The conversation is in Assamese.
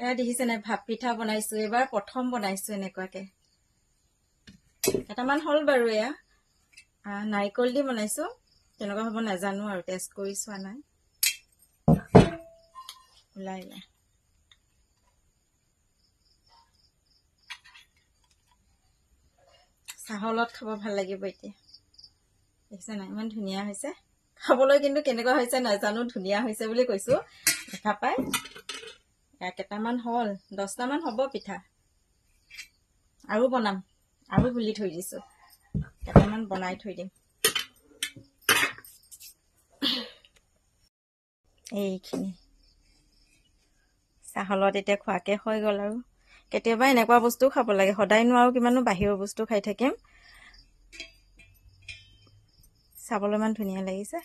এয়া দেখিছেনে ভাপ পিঠা বনাইছোঁ এইবাৰ প্ৰথম বনাইছোঁ এনেকুৱাকৈ কেইটামান হ'ল বাৰু এয়া নাৰিকল দি বনাইছোঁ কেনেকুৱা হ'ব নাজানো আৰু টেষ্ট কৰি চোৱা নাই ওলাই চাহৰ লগত খাব ভাল লাগিব এতিয়া দেখিছে নাই ইমান ধুনীয়া হৈছে খাবলৈ কিন্তু কেনেকুৱা হৈছে নাজানো ধুনীয়া হৈছে বুলি কৈছোঁ দেখা পাই এয়া কেইটামান হ'ল 10টামান হ'ব পিঠা আৰু বনাম আৰু গুলি থৈ দিছোঁ কেইটামান বনাই থৈ দিম এইখিনি চাহৰ লগত এতিয়া খোৱাকৈ হৈ গ'ল আৰু কেতিয়াবা এনেকুৱা বস্তুও খাব লাগে সদায় নোৱাৰো কিমানো বাহিৰৰ বস্তু খাই থাকিম চাবলৈ ইমান ধুনীয়া লাগিছে